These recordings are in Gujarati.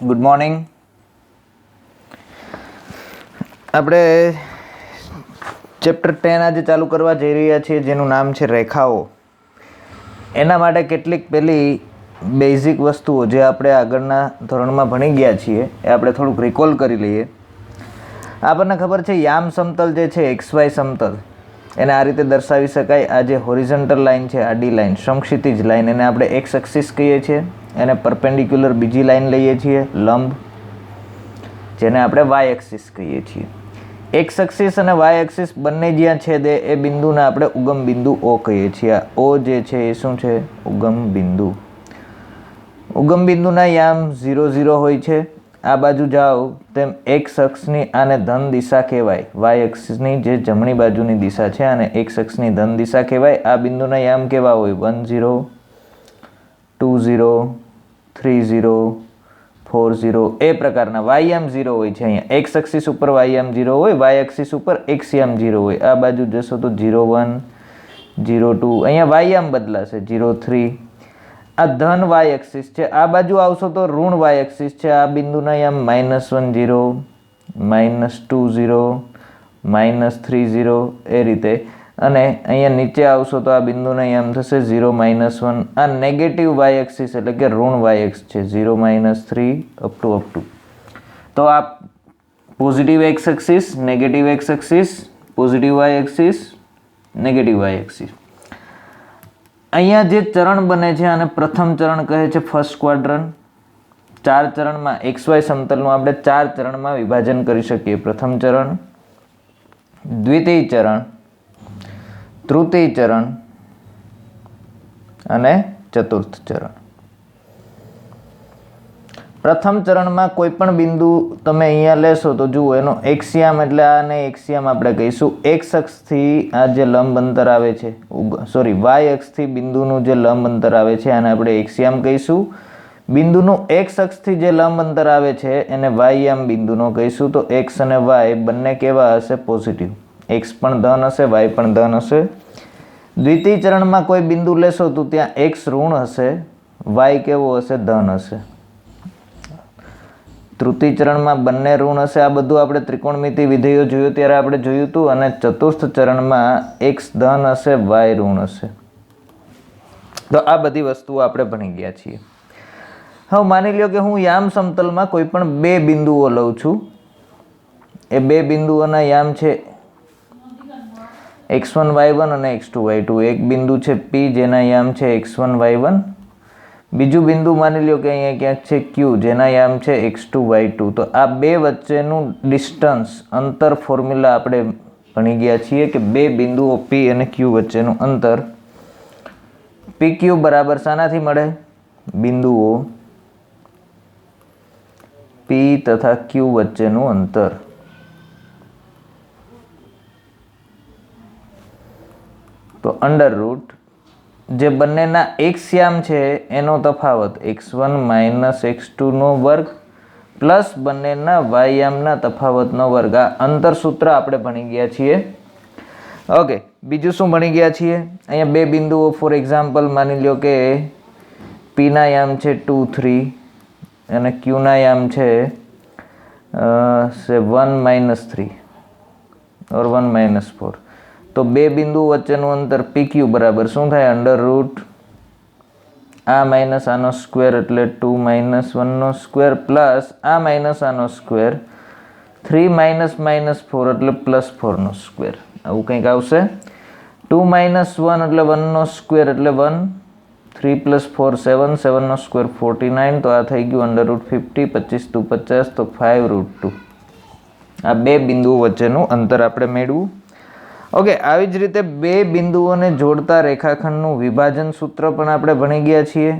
Good morning. આપણે ચેપ્ટર 10 આજે ચાલુ કરવા જઈ રહ્યા છીએ, જેનું નામ છે રેખાઓ. એના માટે કેટલીક પેલી બેઝિક વસ્તુઓ જે આપણે આગળના ધોરણમાં ભણી ગયા છીએ એ આપણે થોડુંક રિકોલ કરી લઈએ. આપણને ખબર છે યામ સમતલ જે છે XY સમતલ, એને આ રીતે દર્શાવી શકાય. આ જે હોરિઝોન્ટલ લાઇન છે, આડી લાઇન, સમક્ષિતિજ લાઇન, એને આપણે એક્સ એક્સિસ કહીએ છીએ. એને પરપેન્ડિક્યુલર બીજી લાઇન લઈએ છીએ લંબ, જેને આપણે વાય એક્સિસ કહીએ છીએ. એક્સ એક્સિસ અને વાય એક્સિસ બંને જ્યાં છેદે એ બિંદુને આપણે ઉગમ બિંદુ O કહીએ છીએ. આ O જે છે એ શું છે? ઉગમ બિંદુ. ઉગમ બિંદુના યામ 0 0 હોય છે. આ બાજુ જાઓ તેમ એક્સ અક્ષની આને ધન દિશા કહેવાય, વાય એક્સિસની જે જમણી બાજુની દિશા છે આને એક્સ અક્ષની ધન દિશા કહેવાય. આ બિંદુના યામ કેવા હોય? 1 0, 2 0, 3 0, 4 0, એ પ્રકારના. વાયયામ 0 હોય છે. અહીંયા એક્સ એક્સિસ ઉપર વાયયામ 0 હોય, વાય એક્સિસ ઉપર એક્સ યામ 0 હોય. આ બાજુ જશો તો 0 1, 0 2, અહીંયા વાયયામ બદલાશે 0 3. આ ધન વાય એક્સિસ છે. આ બાજુ આવશો તો ઋણ વાય એક્સિસ છે. આ બિંદુના યામ -1 0, -2 0, -3 0, એ રીતે. અને અહીંયા નીચે આવશો તો આ બિંદુના યામ થશે 0 -1. આ નેગેટિવ વાય એક્સિસ એટલે કે ઋણ વાય એક્સ છે, 0 -3 અપ ટુ. તો આ positive X axis, negative X axis, positive Y axis, negative Y axis. અહીંયા જે ચરણ બને છે આને પ્રથમ ચરણ કહે છે, ફર્સ્ટ ક્વાડ્રન્ટ. 4 ચરણમાં XY સમતલનું આપણે 4 ચરણમાં વિભાજન કરી શકીએ. પ્રથમ ચરણ, દ્વિતીય ચરણ, તૃતીય ચરણ અને ચતુર્થ ચરણ. પ્રથમ ચરણમાં કોઈ પણ બિંદુ તમે અહીંયા લેશો તો જુઓ, એનો એક્સયામ એટલે આને એક્સયામ આપણે કહીશું. એક્સ અક્ષથી આ જે લંબ અંતર આવે છે, વાય અક્ષથી બિંદુનું જે લંબ અંતર આવે છે આને આપણે એક્સયામ કહીશું. બિંદુનું એક્સ અક્ષથી જે લંબ અંતર આવે છે એને વાયયામ બિંદુનો કહીશું. તો એક્સ અને વાય બંને કેવા હશે? પોઝિટિવ. એક્સ પણ ધન હશે, વાય પણ ધન હશે. દ્વિતીય ચરણમાં કોઈ બિંદુ લેશો તો ત્યાં એક્સ ઋણ હશે, વાય કેવો હશે? ધન હશે. તૃતીય ચરણમાં બંને ઋણ હશે. આ બધું આપણે ત્રિકોણમિતિ વિધેયો જોયું ત્યારે આપણે જોયું હતું. અને ચતુર્થ ચરણમાં એક્સ ધન હશે, વાય ઋણ હશે. તો આ બધી વસ્તુઓ આપણે ભણી ગયા છીએ. હવે માની લ્યો કે હું યામ સમતલમાં કોઈ પણ 2 બિંદુઓ લઉં છું. એ 2 બિંદુઓના યામ છે x1 y1 અને x2 y2. એક બિંદુ છે P જેના યામ છે x1 y1. બીજું બિંદુ માની લ્યો કે અહીંયા ક્યાંક છે Q જેના યામ છે x2 y2. તો આ 2 વચ્ચેનું ડિસ્ટન્સ, અંતર ફોર્મ્યુલા આપણે ભણી ગયા છીએ કે 2 બિંદુઓ P અને Q વચ્ચેનું અંતર PQ બરાબર શાનાથી મળે? બિંદુઓ P તથા Q વચ્ચેનું અંતર. તો અંડરરૂટ જે બંનેના એક્સયામ છે એનો તફાવત x1 - x2 નો વર્ગ પ્લસ બંનેના વાયયામના તફાવતનો વર્ગ. આ અંતર સૂત્ર આપણે ભણી ગયા છીએ. ઓકે, બીજું શું ભણી ગયા છીએ? અહીંયા 2 બિંદુઓ ફોર એક્ઝામ્પલ માની લ્યો કે P ના યામ છે 2 3 અને Q ના યામ છે 1 - 3 ઓર 1 - 4. તો 2 બિંદુઓ વચ્ચેનું અંતર PQ બરાબર શું થાય? અંડરરૂટ આ માઇનસ આનો સ્ક્વેર એટલે 2 - 1 નો સ્ક્વેર પ્લસ આ માઇનસ આનો સ્ક્વેર, 3 - -4 એટલે +4 નો સ્ક્વેર. આવું કંઈક આવશે. 2 - 1 એટલે 1 નો સ્ક્વેર એટલે 1, 3 + 4 7, 7 નો સ્ક્વેર 49. તો આ થઈ ગયું અંડરરૂટ 50, 25 × 2 50, તો 5√2. આ 2 બિંદુઓ વચ્ચેનું અંતર આપણે મેળવ્યું. ઓકે, આવી જ રીતે 2 બિંદુઓને જોડતા રેખાખંડનું વિભાજન સૂત્ર પણ આપણે ભણી ગયા છીએ.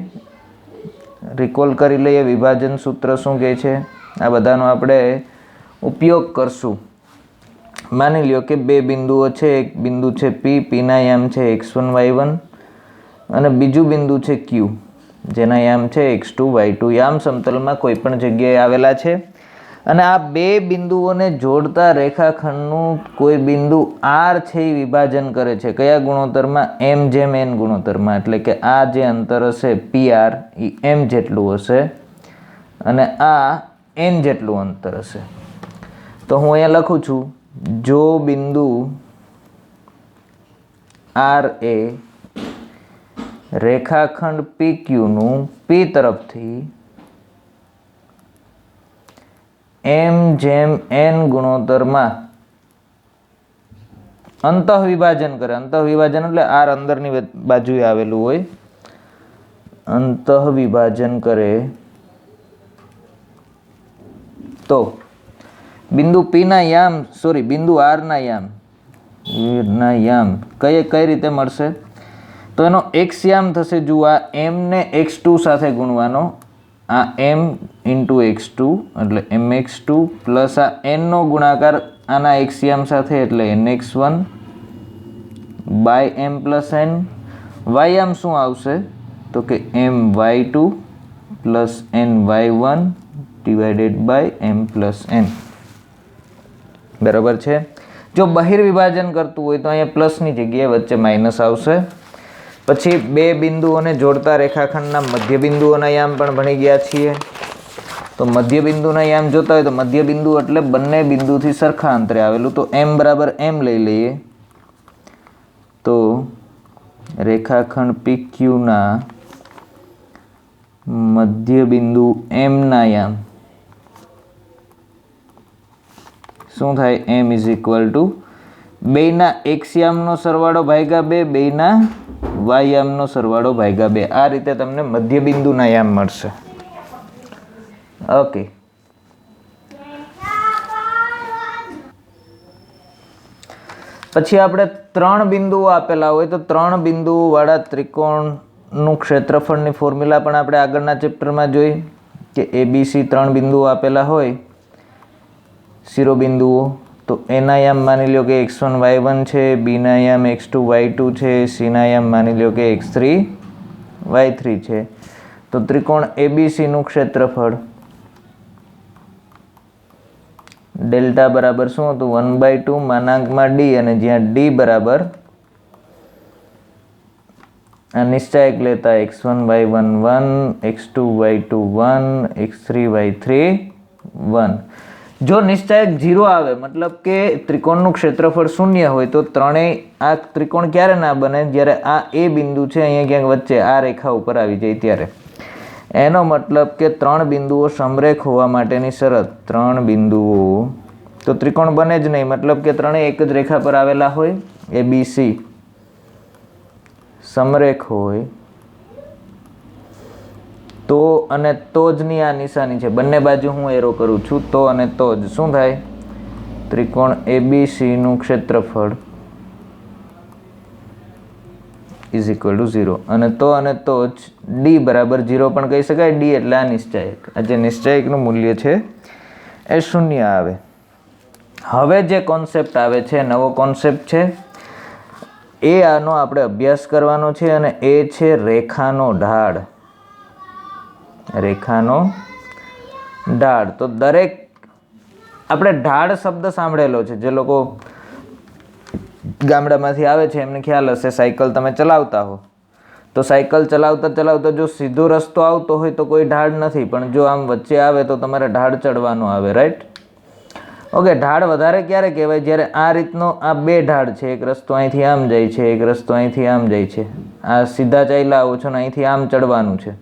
રિકોલ કરી લઈએ વિભાજન સૂત્ર શું કહે છે. આ બધાનો આપણે ઉપયોગ કરશું. માની લ્યો કે 2 બિંદુઓ છે. એક બિંદુ છે P ના યામ છે x1 y1 અને બીજું બિંદુ છે Q જેના યામ છે x2 y2. યામ સમતલમાં કોઈ પણ જગ્યાએ આવેલા છે. અને આ 2 બિંદુઓને જોડતા રેખાખંડનું કોઈ બિંદુ R છે એ વિભાજન કરે છે. કયા ગુણોત્તરમાં? m/n ગુણોત્તરમાં. એટલે કે આ જે અંતર હશે PR એ m જેટલું હશે અને આ n જેટલું અંતર હશે. તો હું અહીંયા લખું છું, જો બિંદુ R એ રેખાખંડ PQ નું P તરફથી m/n ગુણોત્તરમાં અંતઃવિભાજન કરે. અંતઃવિભાજન એટલે R અંદરની બાજુએ આવેલું હોય, અંતઃવિભાજન કરે તો બિંદુ P ના યામ બિંદુ R ના યામ કઈ રીતે મળશે? તો એનો x યામ થશે. જુઓ, આ m ને x2 સાથે ગુણવાનો, આ m ઇન્ટુ x2 એટલે mx2 પ્લસ આ n નો ગુણાકાર આના x યામ સાથે એટલે nx1 by m plus n. y યામ શું આવશે? તો કે my2 plus ny1 divided by m plus n. બરાબર છે. જો બહિર્વિભાજન કરતું હોય તો અહીંયા પ્લસની જગ્યાએ વચ્ચે માઇનસ આવશે. પછી બે બિંદુઓને જોડતા રેખાખંડના મધ્ય બિંદુઓના યામ પણ ભણી ગયા છીએ. તો મધ્ય બિંદુના યામ જોતા હોય તો મધ્ય બિંદુ એટલે બંને બિંદુથી સરખા અંતરે આવેલું. તો m બરાબર m લઈ લઈએ. તો રેખાખંડ PQ ના મધ્ય બિંદુ m ના યામ શું થાય? m ઇઝ ઇક્વલ ટુ બેયના x યામનો સરવાળો ભાગ્યા 2, બેયના y યામનો સરવાળો ભાગ્યા 2. આ રીતે તમને મધ્ય બિંદુના યામ મળશે. ઓકે, પછી આપણે 3 બિંદુઓ આપેલા હોય તો 3 બિંદુઓ વાળા ત્રિકોણનું ક્ષેત્રફળની ફોર્મ્યુલા પણ આપણે આગળના ચેપ્ટરમાં જોઈ કે ABC 3 બિંદુઓ આપેલા હોય, શિરોબિંદુઓ. તો એના યામ માની લો કે x1 y1 છે, બીના યામ x2 y2 છે, સીના યામ માની લો કે x3 y3 છે. તો ત્રિકોણ ABC નું ક્ષેત્રફળ ડેલ્ટા બરાબર શું હતું? 1/2 માનાંકમાં d, અને જ્યાં d બરાબર આ નિશ્ચાયક લેતા x1 y1 1, x2 y2 1, x3 y3 1. જો નિશ્ચાયક 0 આવે મતલબ કે ત્રિકોણનું ક્ષેત્રફળ શૂન્ય હોય તો ત્રણેય આ ત્રિકોણ ક્યારે ના બને? જ્યારે આ એ બિંદુ છે અહીંયા ક્યાંક વચ્ચે આ રેખા ઉપર આવી જાય ત્યારે. એનો મતલબ કે 3 બિંદુઓ સમરેખ હોવા માટેની શરત 3 બિંદુઓ, તો ત્રિકોણ બને જ નહીં. મતલબ કે ત્રણેય એક જ રેખા પર આવેલા હોય, ABC સમરેખ હોય તો, અને તો જ ની આ નિશાની છે, બંને બાજુ હું એરો કરું છું, તો અને તો જ શું થાય? ત્રિકોણ ABC નું ક્ષેત્રફળ ઇઝ ઇક્વલ ટુ 0. અને તો જ d બરાબર 0 પણ કહી શકાય. d એટલે આ નિશ્ચાયક, આ જે નિશ્ચાયકનું મૂલ્ય છે એ 0 આવે. હવે જે કોન્સેપ્ટ આવે છે, નવો કોન્સેપ્ટ છે, એ આનો આપણે અભ્યાસ કરવાનો છે, અને એ છે રેખાનો ઢાળ. રેખાનો ઢાળ. તો દરેક આપણે ઢાળ શબ્દ સાંભળેલો છે. જે લોકો ગામડામાંથી આવે છે એમને ખ્યાલ હશે, સાયકલ તમે ચલાવતા હો તો સાયકલ ચલાવતા જો સીધો રસ્તો આવતો હોય તો કોઈ ઢાળ નથી, પણ જો આમ વચ્ચે આવે તો તમારે ઢાળ ચડવાનો આવે, રાઈટ? ઓકે, ઢાળ વધારે ક્યારે કહેવાય? જ્યારે આ રીતનો આ બે ઢાળ છે, એક રસ્તો અહીંથી આમ જાય છે, એક રસ્તો અહીંથી આમ જાય છે. આ સીધા ચાલ્યા આવો છો ને અહીંથી આમ ચડવાનું છે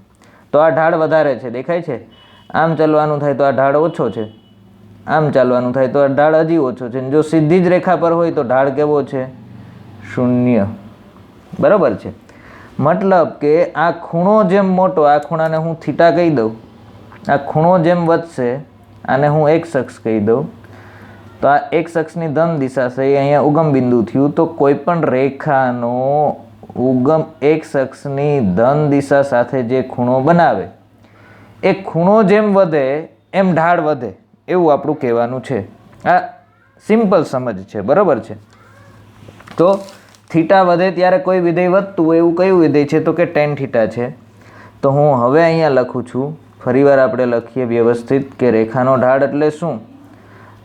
તો આ ઢાળ વધારે છે, દેખાય છે? આમ ચાલવાનું થાય તો આ ઢાળ ઓછો છે, આમ ચાલવાનું થાય તો આ ઢાળ હજી ઓછો છે. જો સીધી જ રેખા પર હોય તો ઢાળ કેવો છે? 0. બરાબર છે. મતલબ કે આ ખૂણો જેમ મોટો, આ ખૂણાને હું થીટા કહી દઉં, આ ખૂણો જેમ વધશે આને હું x અક્ષ કહી દઉં, તો આ x અક્ષની ધન દિશા છે, એ અહીંયા ઉગમ બિંદુ થયું. તો કોઈ પણ રેખાનો ઉગમ x અક્ષની ધન દિશા સાથે જે ખૂણો બનાવે એ ખૂણો જેમ વધે એમ ઢાળ વધે, એવું આપણું કહેવાનું છે. આ સિમ્પલ સમજ છે, બરાબર છે? તો થીટા વધે ત્યારે કોઈ વિધેય વધતું હોય, એવું કયું વિધેય છે? તો કે tan થીટા છે. તો હું હવે અહીંયા લખું છું, ફરીવાર આપણે લખીએ વ્યવસ્થિત કે રેખાનો ઢાળ એટલે શું?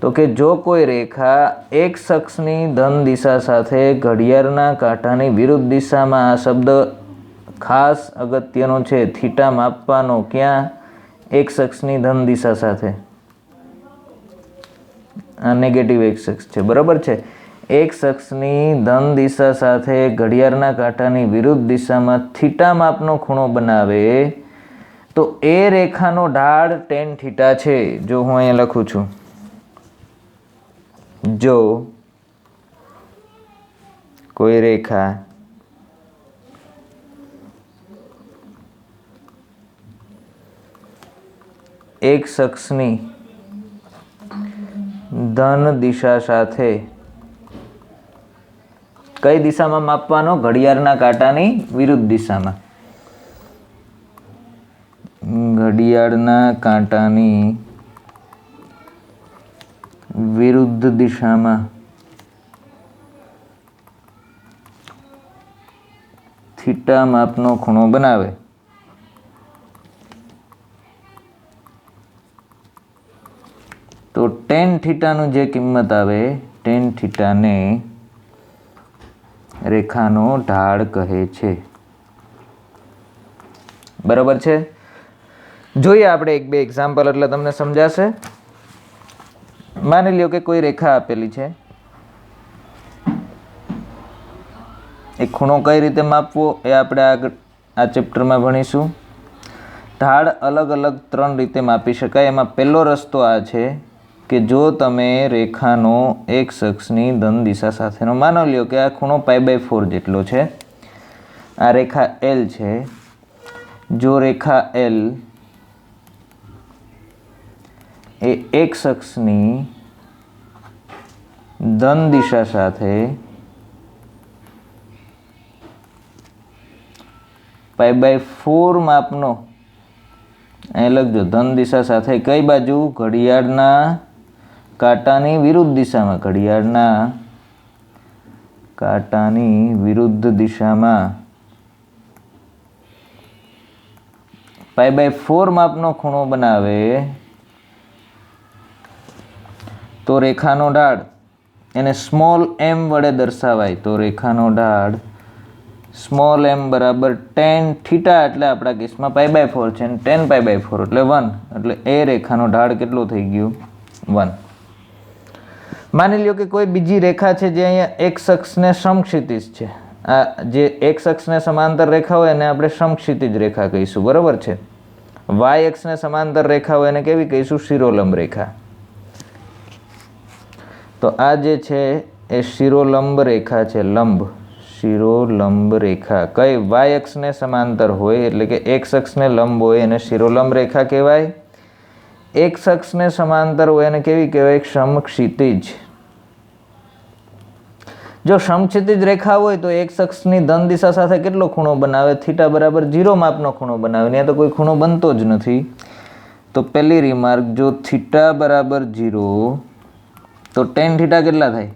તો કે જો કોઈ રેખા x અક્ષની ધન દિશા સાથે ઘડિયાળના કાંટાની વિરુદ્ધ દિશામાં, આ શબ્દ ખાસ અગત્યનો છે, થીટા માપવાનો ક્યાં? एक्स अक्षनी धन दिशा साथे आ नेगेटिव एक्स अक्ष छे बराबर छे। एक्स अक्षनी धन दिशा साथे घड़ियाळना कांटानी विरुद्ध दिशामां थीटा मापनो खूणो बनावे तो ए रेखानो ढाळ tan थीटा छे। जो हूँ अहींया लखुं छुं, जो कोई रेखा एक्स अक्षनी धन दिशा साथे कई दिशामां मापवानो? घड़ियाळना कांटानी विरुद्ध दिशामां। घड़ियाळना कांटानी विरुद्ध दिशामां थीटा मापनो खूणो बनावे तो tan थीटा नु जे किंमत आवे tan थीटा ने रेखानो ढाळ कहे छे। बराबर छे। જોઈએ આપણે એક બે એક્ઝામ્પલ એટલે તમને સમજાશે। માની લ્યો કે કોઈ રેખા આપેલી છે, એ ખૂણો કઈ રીતે માપવો એ આપણે આ ચેપ્ટરમાં ભણીશું। ઢાળ અલગ અલગ 3 રીતે માપી શકાય। એમાં પહેલો રસ્તો આ છે કે જો તમે રેખાનો એક્સ અક્ષની ધન દિશા સાથેનો માનો લ્યો કે આ ખૂણો π/4 જેટલો છે, આ રેખા L છે। જો રેખા L એ एक्स अक्षनी धन दिशा साथे π/4 मापनो अहीं लखजो धन दिशा साथे कई बाजू? घड़ियाळना कांटानी विरुद्ध दिशामां। घड़ियाळना कांटानी विरुद्ध दिशामां π/4 मापनो खूणो बनावे तो रेखानो ढाळ एने स्मॉल m वडे दर्शावाय। तो रेखानो ढाळ स्मॉल m बराबर tan थीटा એટલે આપણા કેસમાં π/4 છે અને tan π/4 એટલે 1 એટલે એ રેખાનો ઢાળ કેટલો થઈ ગયો? 1। માની લ્યો કે કોઈ બીજી રેખા છે જે અહીંયા x અક્ષને સમક્ષિતિજ છે। આ જે x અક્ષને સમાંતર રેખા હોય એને આપણે સમક્ષિતિજ રેખા કહીશું બરાબર છે। y અક્ષને સમાંતર રેખા હોય એને કેવી કહીશું? શિરોલંબ રેખા। तो आ जे छे ए शिरोलंब रेखा छे। लंब शिरोलंब रेखा कई y अक्ष ने समांतर होय एटले के x अक्ष ने लंब होय एने शिरोलंब रेखा कहेवाय। x अक्ष ने समांतर होय एने केवी कहेवाय? समक्षितिज। जो समक्षितिज रेखा होय तो x अक्षनी धन दिशा साथे केटलो खूणो बनावे? थीटा बराबर 0 मापनो खूणो बनावे। ત્યાં તો કોઈ ખૂણો બનતો જ નથી। તો પહેલી રિમાર્ક, જો થીટા બરાબર 0 तो tan थीटा કેટલા થાય?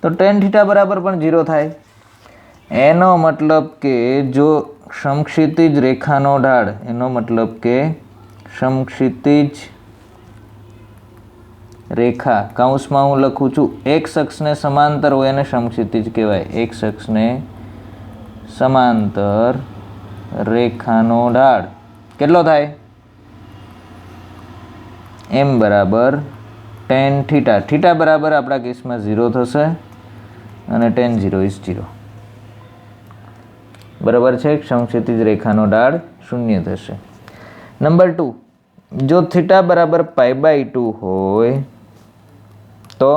तो tan थीटा बराबर पण 0 થાય। એનો મતલબ કે જો સમક્ષિતિજ રેખાનો ઢાળ, એનો મતલબ કે સમક્ષિતિજ રેખા કૌંસમાં હું લખું છું x અક્ષને સમાંતર હોય એને સમક્ષિતિજ કહેવાય। x અક્ષને સમાંતર રેખાનો ઢાળ કેટલો થાય? m બરાબર tan थीटा। थीटा बराबर अपना केस में 0 थशे अने tan 0 is 0 बराबर है। समक्षितिज रेखानो ढाळ 0 थशे। नंबर 2, जो थीटा बराबर π/2 होय तो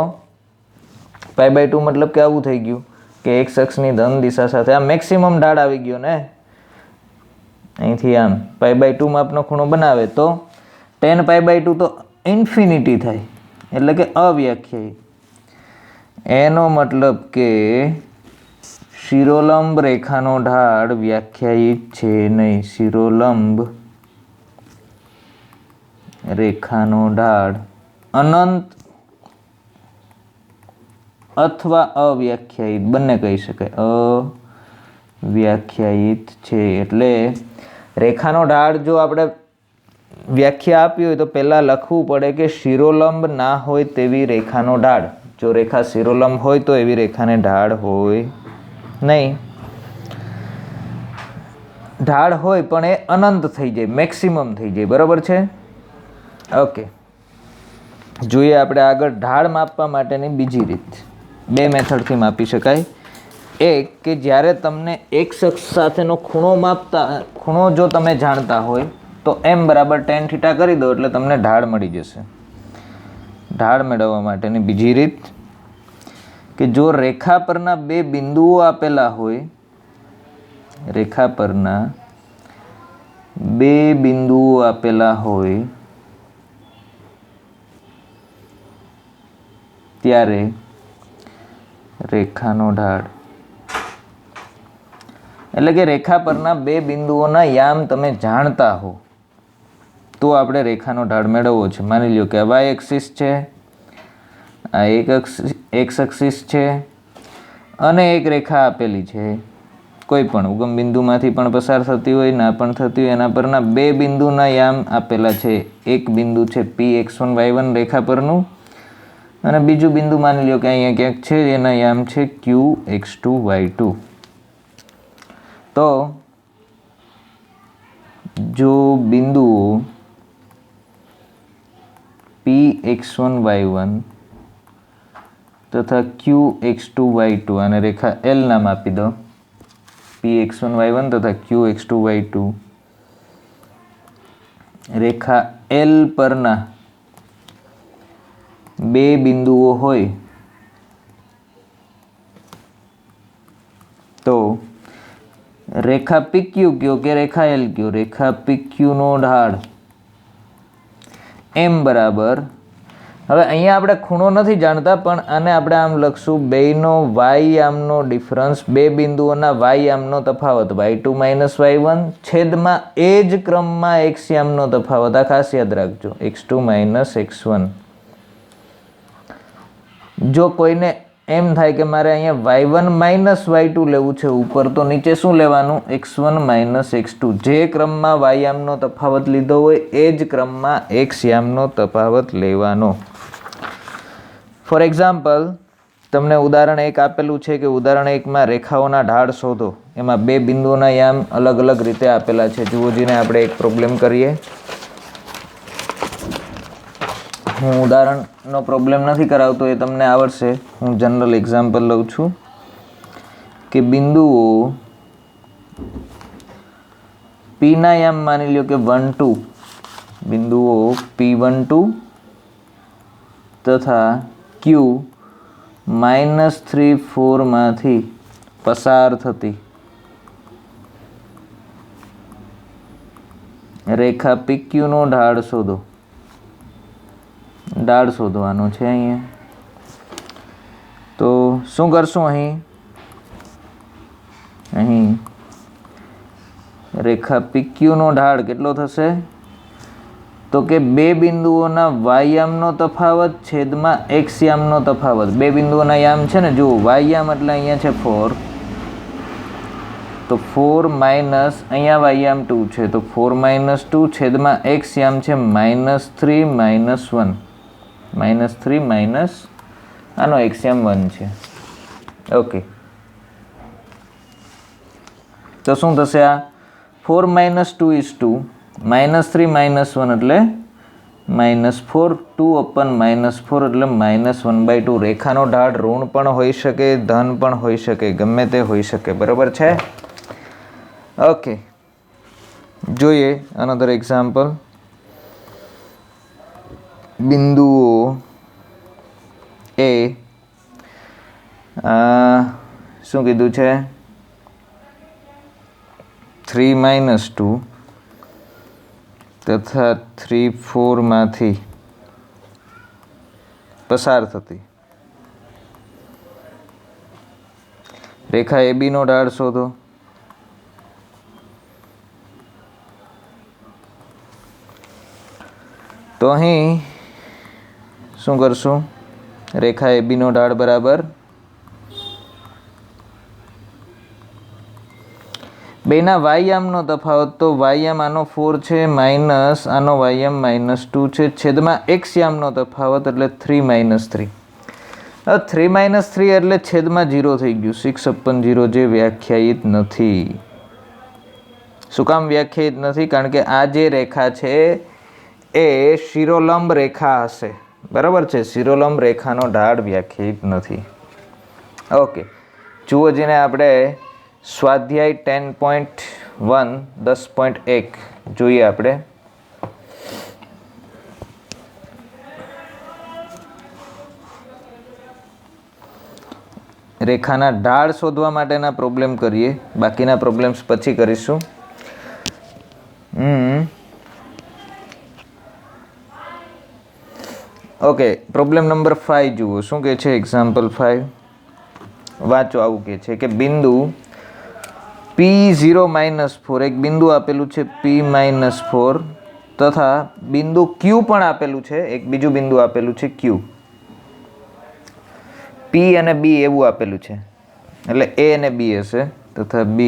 π/2 मतलब के आवुं थई गयुं के एक्स अक्षनी धन दिशा साथे आ मैक्सिमम ढाळ आवी गयो ने, અહીંથી આમ π/2 માપનો ખૂણો બનાવે તો tan π/2 તો ઇન્ફિનિટી થાય એટલે કે અવ્યાખ્યાયિત। એનો મતલબ કે શિરોલંબ રેખાનો ઢાળ વ્યાખ્યાયિત છે નહીં। શિરોલંબ રેખાનો ઢાળ અનંત અથવા અવ્યાખ્યાયિત બંને કહી શકાય। અવ્યાખ્યાયિત છે એટલે રેખાનો ઢાળ જો આપણે વ્યાખ્યા આપી હોય તો પહેલા લખવું પડે કે શિરોલંબ ના હોય તેવી રેખાનો ઢાળ। જો રેખા શિરોલંબ હોય તો એવી રેખાને ઢાળ હોય નહીં। ઢાળ હોય પણ એ અનંત થઈ જાય, મેક્સિમમ થઈ જાય, બરાબર છે? ઓકે, જોઈએ આપણે આગળ ઢાળ માપવા માટેની બીજી રીત. બે મેથડથી માપી શકાય. એક કે જ્યારે તમને એક્સ અક્ષ સાથેનો ખૂણો જો તમે જાણતા હોય તો m બરાબર tan θ કરી દો એટલે તમને ઢાળ મળી જશે. ઢાળ મેળવવા માટેની બીજી રીત કે જો રેખા પરના બે બિંદુઓ આપેલા હોય, રેખા પરના બે બિંદુઓ આપેલા હોય ત્યારે રેખાનો ઢાળ, એટલે કે રેખા પરના બે બિંદુઓના યામ તમે જાણતા હો તો આપણે રેખાનો ઢાળ મેળવવો છે. માની લો કે આ y એક્સિસ છે, આ એક્સ એક્સિસ છે અને એક રેખા આપેલી છે, કોઈ પણ ઉગમ બિંદુમાંથી પણ પસાર થતી હોય, ના પણ થતી હોય, એના પરના બે બિંદુના યામ આપેલા છે. એક બિંદુ છે Px1 y1 રેખા પરનું અને બીજું બિંદુ માની લો કે અહીંયા ક્યાંક છે, એના યામ છે Qx2 y2. તો જો બિંદુઓ Px1 y1 તથા Qx2 y2 અને રેખા L નામ આપી દો, Px1 y1 તથા Qx2 y2, રેખા L પરના બે બિંદુઓ હોય તો રેખા PQ કયો કે રેખા L કયો, રેખા PQ નો ઢાળ m બરાબર, હવે અહીંયા આપણે ખૂણો નથી જાણતા પણ આને આપણે આમ લખશું, બેનો y યામનો ડિફરન્સ, બે બિંદુઓના y યામનો તફાવત y2 માઇનસ y1 છેદમાં એ જ ક્રમમાં x યામનો તફાવત. આ ખાસ યાદ રાખજો, x2 માઇનસ x1. જો કોઈને એમ થાય કે મારે અહીંયા y1 માઇનસ y2 લેવું છે ઉપર, તો નીચે શું લેવાનું, x1 માઇનસ x2. જે ક્રમમાં y યામનો તફાવત લીધો હોય એ જ ક્રમમાં x યામનો તફાવત લેવાનો. ફોર એક્ઝામ્પલ, તમને ઉદાહરણ 1 આપેલું છે કે ઉદાહરણ 1માં રેખાઓના ઢાળ શોધો. એમાં બે બિંદુઓના યામ અલગ અલગ રીતે આપેલા છે. જુઓ જીને આપણે એક પ્રોબ્લેમ કરીએ. હું ઉદાહરણનો પ્રોબ્લેમ નથી કરાવતો, એ તમને આવડશે. હું જનરલ એક્ઝામ્પલ લઉં છું કે બિંદુઓ Pના યામ માની લો કે 1 2, બિંદુઓ P1 2 તથા Q -3 4 માંથી પસાર થતી રેખા PQ નો ઢાળ શોધો. ઢાળ શોધવાનો છે અહીંયા. તો શું કરશું, અહીં રેખા PQ નો ઢાળ કેટલો થશે, તો કે બે બિંદુઓના y યામનો તફાવત છેદમાં x યામનો તફાવત. બે બિંદુઓના યામ છે ને, જુઓ y યામ એટલે અહીંયા છે 4, તો 4 માઇનસ અહીંયા y યામ 2 છે, તો 4 માઇનસ 2 છેદમાં x યામ છે -3 માઇનસ 1, -3 માઇનસ આનો x યામ 1 છે. ઓકે, તો શું થશે, આ 4 માઇનસ 2 ઇઝ 2, -3 માઇનસ 1 એટલે -4, 2 upon -4 એટલે -1/2. રેખાનો ઢાળ ઋણ પણ હોઈ શકે, ધન પણ હોઈ શકે, ગમે તે હોઈ શકે, બરાબર છે? ઓકે, જોઈએ અનધર એક્ઝામ્પલ. બિંદુઓ શું કીધું છે, 3 માઇનસ 2 તથા 3 4 માંથી પસાર થતી રેખા AB નો ઢાળ શોધો. તો અહીં શું કરશું, રેખા AB નો ઢાળ બરાબર બેના y યામનો તફાવત, તો y યામ આનો 4 છે માઇનસ આનો y યામ -2 છે છેદમાં x યામનો તફાવત એટલે 3 માઇનસ 3. હવે 3 માઇનસ 3 એટલે છેદમાં 0 થઈ ગયું, 6/0 જે વ્યાખ્યાયિત નથી. શું કામ વ્યાખ્યાયિત નથી? કારણ કે આ જે રેખા છે એ શિરોલંબ રેખા હશે, બરાબર છે. શિરોલંબ રેખાનો ઢાળ વ્યાખ્યાયિત નથી. ઓકે, જુઓ જેને આપણે સ્વાધ્યાય 10.1 10.1 જોઈએ આપણે. રેખાના ઢાળ શોધવા માટેના પ્રોબ્લેમ કરીએ, બાકીના પ્રોબ્લેમ્સ પછી કરીશું. ઓકે, પ્રોબ્લેમ નંબર 5 જુઓ શું કહે છે. એક્ઝામ્પલ 5 વાંચો. આવું કહે છે કે બિંદુ P0-4, એક બિંદુ આપેલું છે P-4 તથા બિંદુ Q પણ આપેલું છે, એક બીજું બિંદુ આપેલું છે Q. P અને B એવું આપેલું છે, એટલે A અને B હશે, તથા B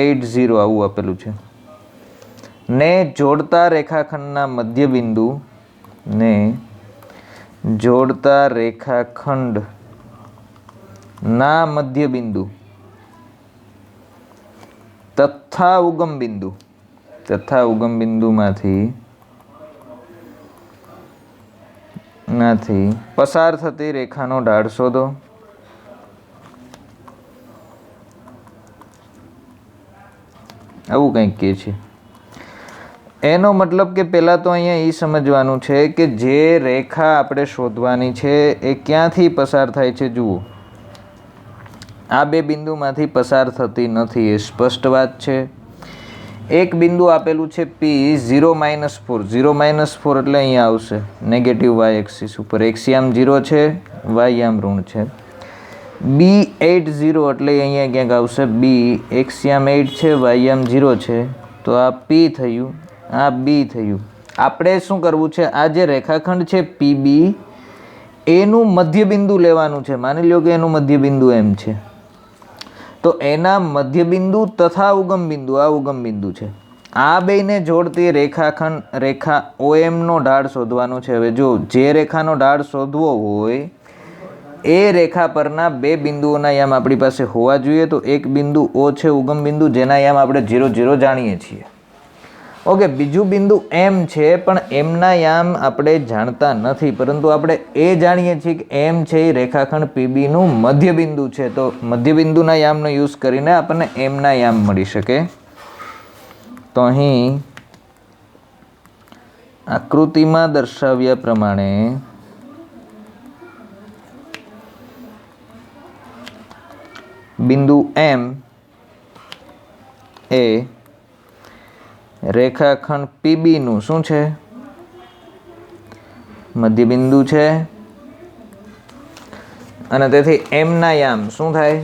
8 0 આવું આપેલું છે. ને જોડતા રેખાખંડના મધ્યબિંદુ ને જોડતા રેખાખંડ ના મધ્યબિંદુ તથા ઉગમ બિંદુમાંથી પસાર થતી રેખાનો ઢાળ શોધો. આવું કંઈક કહે છે. એનો મતલબ કે પહેલાં તો અહીંયા એ સમજવાનું છે કે જે રેખા આપણે શોધવાની છે એ ક્યાંથી પસાર થાય છે. જુઓ, આ બે બિંદુમાંથી પસાર થતી નથી, એ સ્પષ્ટ વાત છે. એક બિંદુ આપેલું છે P0-4, 0-4 એટલે અહીંયા આવશે નેગેટિવ y એક્સિસ ઉપર, એક્સિયામ 0 છે, વાયયામ ઋણ છે. B8 0 એટલે અહીંયા ક્યાંક આવશે B, એક્સિયામ 8 છે, વાયયામ 0 છે, તો આ P થયું, આ B થયું. આપણે શું કરવું છે, આ જે રેખાખંડ છે PB એનું મધ્યબિંદુ લેવાનું છે. માની લો કે એનું મધ્યબિંદુ એમ છે, તો એના મધ્યબિંદુ તથા ઉગમ બિંદુ, આ ઉગમ બિંદુ છે, આ બેને જોડતી રેખા OM નો ઢાળ શોધવાનો છે. હવે જો જે રેખાનો ઢાળ શોધવો હોય એ રેખા પરના બે બિંદુઓના યામ આપણી પાસે હોવા જોઈએ. તો એક બિંદુ O છે ઉગમ બિંદુ, જેના યામ આપણે 0 0 જાણીએ છીએ. ઓકે, બીજું બિંદુ M છે, પણ એમના યામ આપણે જાણતા નથી, પરંતુ આપણે એ જાણીએ છીએ કે M છે એ રેખાખંડ PB નું મધ્યબિંદુ છે. તો મધ્યબિંદુના યામનો યુઝ કરીને આપણને M ના યામ મળી શકે. તો અહીં આકૃતિમાં દર્શાવ્યા પ્રમાણે બિંદુ M એ રેખાખંડ PB નું શું છે, મધ્યબિંદુ છે, અને તેથી M ના યામ શું થાય,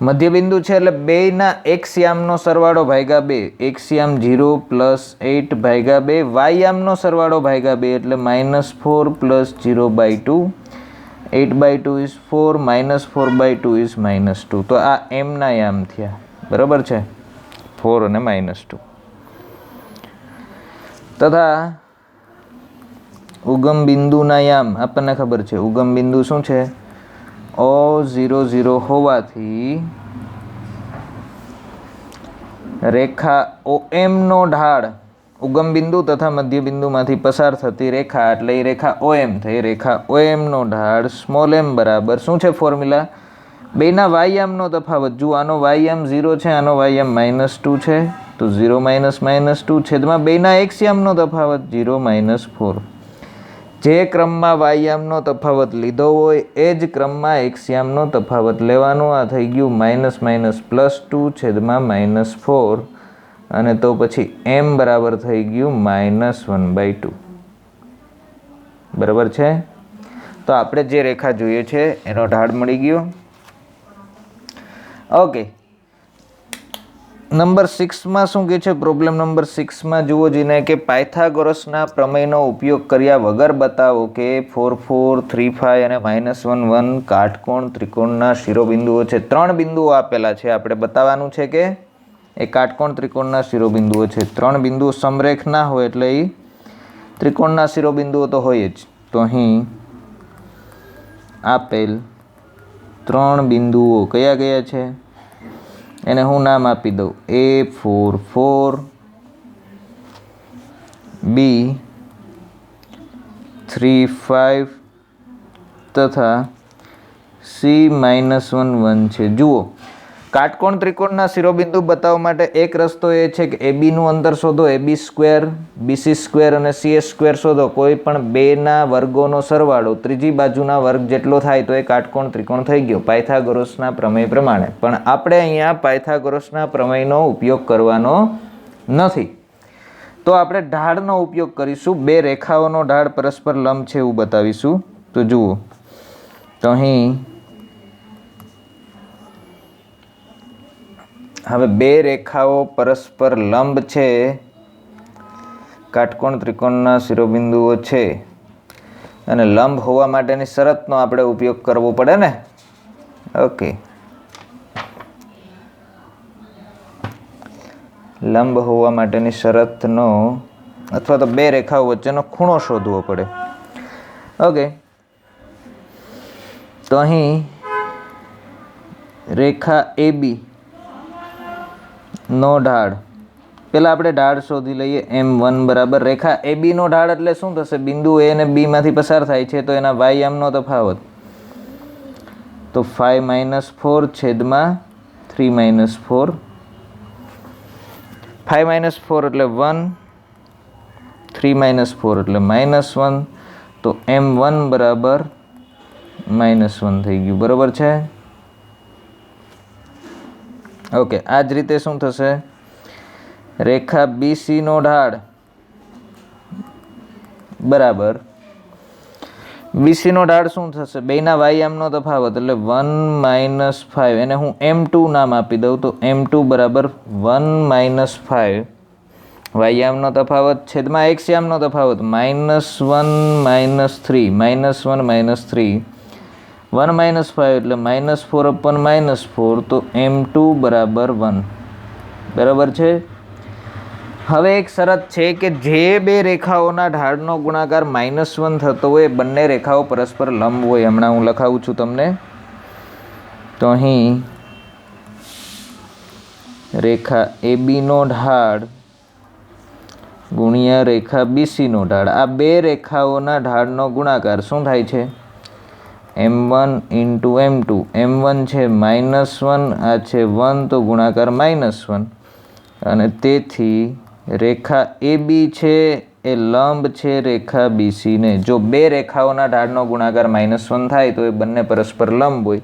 મધ્યબિંદુ છે એટલે બેયના x યામનો સરવાળો ભાગ્યા 2, x યામ 0 + 8 ભાગ્યા 2, y યામનો સરવાળો ભાગ્યા 2 એટલે -4 + 0/2, 8/2 is 4, -4/2 is -2. તો આ M ના યામ થયા, બરાબર છે, 4 અને -2. તથા ઉગમ બિંદુના યામ આપણને ખબર છે, ઉગમ બિંદુ શું છે, O0 0 હોવાથી રેખા OM નો ઢાળ ઉગમ બિંદુ તથા મધ્ય બિંદુમાંથી પસાર થતી રેખા એટલે એ રેખા OM થઈ. રેખા OM નો ઢાળ m બરાબર શું છે ફોર્મ્યુલા, બેના વાયયામનો તફાવત. જુઓ, આનો વાયયામ 0 છે, આનો વાયયામ -2 છે, તો 0 - -2 છેદમાં બેના x યામનો તફાવત 0 - 4. જે ક્રમમાં વાયયામનો તફાવત લીધો હોય એ જ ક્રમમાં x યામનો તફાવત લેવાનો. આ થઈ ગયું -+2 છેદમાં -4, અને તો પછી m બરાબર થઈ ગયું -1/2. બરાબર છે. તો આપણે જે રેખા જોઈએ છે એનો ઢાળ મળી ગયો. ઓકે, નંબર 6માં શું કહે છે, પ્રોબ્લેમ નંબર 6માં જુઓ જીને કે પાયથાગોરસના પ્રમેયનો ઉપયોગ કર્યા વગર બતાવો કે 4 4 3 5 અને -1 1 કાટકોણ ત્રિકોણના શિરોબિંદુઓ છે. 3 બિંદુઓ આપેલા છે, આપણે બતાવવાનું છે કે એ કાટકોણ ત્રિકોણના શિરોબિંદુઓ છે. 3 બિંદુઓ સમરેખ ના હોય એટલે એ ત્રિકોણના શિરોબિંદુઓ તો હોય જ. તો અહીં આપેલ ત્રણ બિંદુઓ કયા કયા છે એને હું નામ આપી દઉં A4 4 B3 5 તથા C-1 1 છે. જુઓ કાટકોણ ત્રિકોણના શિરોબિંદુ બતાવવા માટે એક રસ્તો એ છે કે AB નું અંતર શોધો, AB² BC² અને CS² શોધો. કોઈ પણ બેના વર્ગોનો સરવાળો ત્રીજી બાજુના વર્ગ જેટલો થાય તો એ કાટકોણ ત્રિકોણ થઈ ગયો પાયથાગોરસના પ્રમેય પ્રમાણે. પણ આપણે અહીંયા પાયથાગોરસના પ્રમેયનો ઉપયોગ કરવાનો નથી, તો આપણે ઢાળનો ઉપયોગ કરીશું. બે રેખાઓનો ઢાળ પરસ્પર લંબ છે એવું બતાવીશું. તો જુઓ, તો અહીં હવે બે રેખાઓ પરસ્પર લંબ છે, કાટકોણ ત્રિકોણના શિરોબિંદુઓ છે, અને લંબ હોવા માટેની શરતનો આપણે ઉપયોગ કરવો પડે ને. ઓકે, લંબ હોવા માટેની શરતનો અથવા તો બે રેખાઓ વચ્ચેનો ખૂણો શોધવો પડે. ઓકે, તો અહીં રેખા AB નો ઢાળ, પેલા આપણે ઢાળ શોધી લઈએ. M1 બરાબર રેખા AB નો ઢાળ એટલે શું થશે? બિંદુ A અને B માંથી પસાર થાય છે તો એના y નો તફાવત, તો 5 - 4 છેદમાં 3 - 4. 5 - 4 એટલે 1, 3 - 4 એટલે -1, તો M1 બરાબર -1 થઈ ગયું. બરાબર છે. ઓકે, આ જ રીતે શું થશે? રેખા BC નો ઢાળ બરાબર BC નો ઢાળ શું થશે? બેના y નો તફાવત એટલે 1 - 5, એને હું M2 નામ આપી દઉં. તો M2 બરાબર 1 - 5 y નો તફાવત છેદમાં x નો તફાવત -1 - 3 -1 - 3 1 - 5 એટલે -4/- 4, તો M2 બરાબર 1. બરાબર છે. હવે એક શરત છે કે જે બે રેખાઓના ઢાળનો ગુણાકાર -1 થતો હોય બંને રેખાઓ પરસ્પર લંબ હોય. હમણાં હું લખાવું છું તમને. તો અહીં રેખા AB નો ઢાળ ગુણ્યા રેખા BC નો ઢાળ, આ બે રેખાઓના ઢાળનો ગુણાકાર શું થાય છે? M1 × M2. M1 છે -1, આ છે 1, તો ગુણાકાર -1. અને તેથી રેખા AB છે એ લંબ છે રેખા BC ને. જો બે રેખાઓના ઢાળનો ગુણાકાર -1 થાય તો એ બંને પરસ્પર લંબ હોય.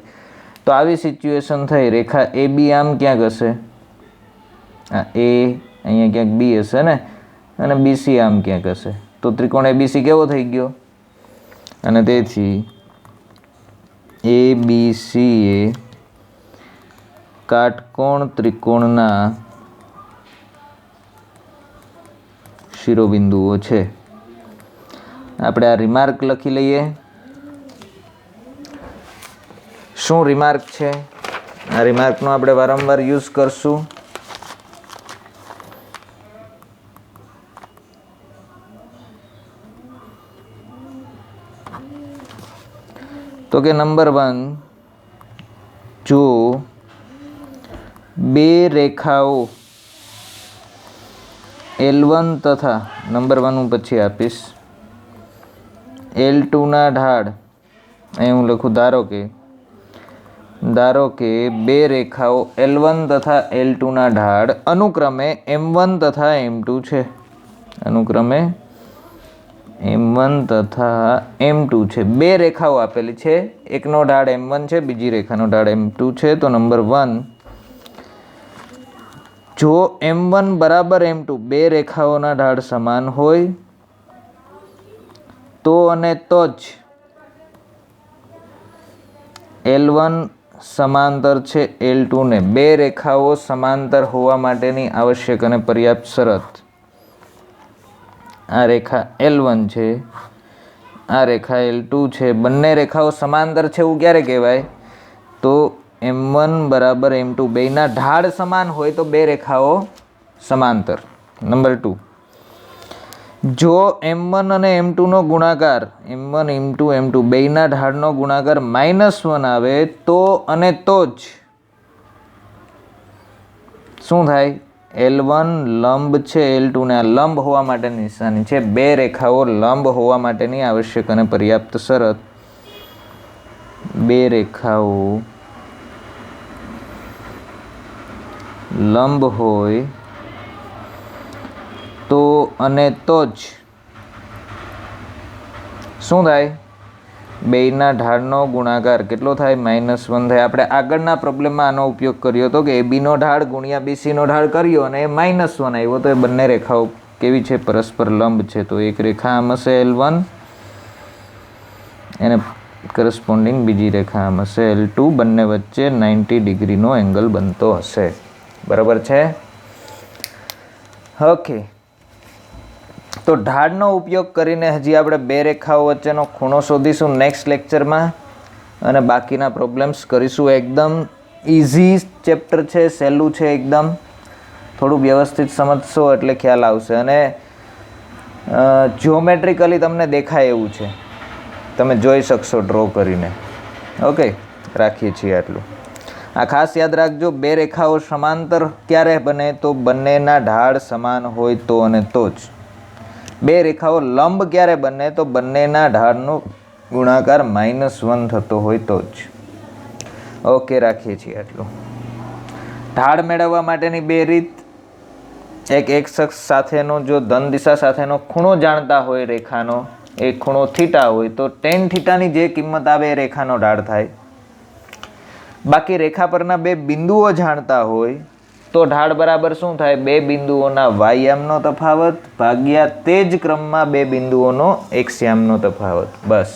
તો આવી સિચ્યુએશન થઈ. રેખા AB આમ ક્યાંક હશે, આ A અહીંયા ક્યાંક B હશે ને, અને BC આમ ક્યાંક હશે. તો ત્રિકોણ ABC કેવો થઈ ગયો? અને તેથી ABC એ કાટકોણ ત્રિકોણના શિરોબિંદુઓ છે. આપણે આ રિમાર્ક લખી લઈએ. શું રિમાર્ક છે? આ રિમાર્કનો આપણે વારંવાર યુઝ કરશું. તો કે નંબર 1, જો બે રેખાઓ L1 તથા નંબર 1 હું પછી આપીશ, L2 ના ઢાળ, અહીં હું લખું ધારો કે બે રેખાઓ L1 તથા L2 ના ઢાળ અનુક્રમે M1 તથા M2 છે. અનુક્રમે M1 તથા M2 છે. બે રેખાઓ આપેલી છે, એકનો ઢાળ M1 છે, બીજી રેખાનો ઢાળ M2 છે. તો નંબર 1, જો M1 બરાબર M2 બે રેખાઓના ઢાળ સમાન હોય તો અને તો જ L1 સમાંતર છે L2 ને. બે રેખાઓ સમાંતર હોવા માટેની આવશ્યક અને પર્યાપ્ત શરત. આ રેખા L1 છે, આ રેખા L2 છે, બંને રેખાઓ સમાંતર છે એવું ક્યારે કહેવાય? તો M1 બરાબર M2 બેના ઢાળ સમાન હોય તો બે રેખાઓ સમાંતર. નંબર 2, જો m1 અને m2 નો ગુણાકાર m1 m2 m2 બેયના ઢાળનો ગુણાકાર -1 આવે તો અને તો જ શું થાય? L1 લંબ છે L2 ને. આ લંબ હોવા માટેની નિશાની છે. બે રેખાઓ લંબ હોવા માટેની આવશ્યક અને પર્યાપ્ત શરત. બે રેખાઓ લંબ હોય તો અને તો જ શું થાય? બેયના ઢાળનો ગુણાકાર કેટલો થાય? -1 થાય. આપણે આગળના પ્રોબ્લેમમાં આનો ઉપયોગ કર્યો હતો કે AB નો ઢાળ ગુણ્યા BC નો ઢાળ કર્યો અને એ -1 આવ્યો. તો એ બંને રેખાઓ કેવી છે? પરસ્પર લંબ છે. તો એક રેખા આમ હશે L1 એને કરસ્પોન્ડિંગ બીજી રેખા આમ હશે L2. બંને વચ્ચે 90 ડિગ્રીનો એંગલ બનતો હશે. બરાબર છે? ઓકે. તો ઢાળનો ઉપયોગ કરીને હજી આપણે બે રેખાઓ વચ્ચેનો ખૂણો શોધીશું નેક્સ્ટ લેક્ચરમાં, અને બાકીના પ્રોબ્લેમ્સ કરીશું. એકદમ ઇઝી ચેપ્ટર છે, સહેલું છે એકદમ. થોડું વ્યવસ્થિત સમજશો એટલે ખ્યાલ આવશે, અને જ્યોમેટ્રિકલી તમને દેખાય એવું છે, તમે જોઈ શકશો ડ્રો કરીને. ઓકે, રાખીએ છીએ આટલું. આ ખાસ યાદ રાખજો, બે રેખાઓ સમાંતર ક્યારે બને? તો બંનેના ઢાળ સમાન હોય તો અને તો જ. બે રેખાઓ લંબ ક્યારે બને? તો બંનેના ઢાળનો ગુણાકાર -1 થતો હોય તો જ. ઓકે, રાખીએ છીએ આટલું. ઢાળ મેળવવા માટેની બે રીત. એક અક્ષ સાથેનો જો ધન દિશા સાથેનો ખૂણો જાણતા હોય રેખાનો, એ ખૂણો થીટા હોય તો tan થીટાની જે કિંમત આવે એ રેખાનો ઢાળ થાય. બાકી રેખા પરના બે બિંદુઓ જાણતા હોય તો ઢાળ બરાબર શું થાય? બે બિંદુઓના વાયયામનો તફાવત ભાગ્યા તે જ ક્રમમાં બે બિંદુઓનો એક્સયામનો તફાવત. બસ,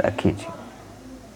રાખીએ છીએ.